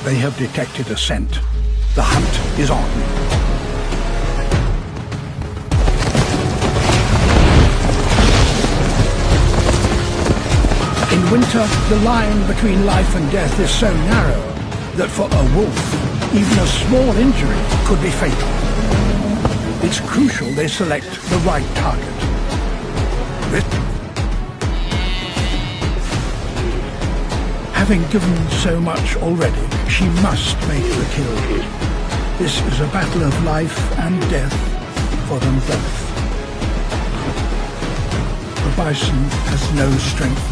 They have detected a scent. The hunt is on. In winter, the line between life and death is so narrow that for a wolf, even a small injury could be fatal. It's crucial they select the right target. Having given so much already, she must make the kill. This is a battle of life and death for them both. The bison has no strength left.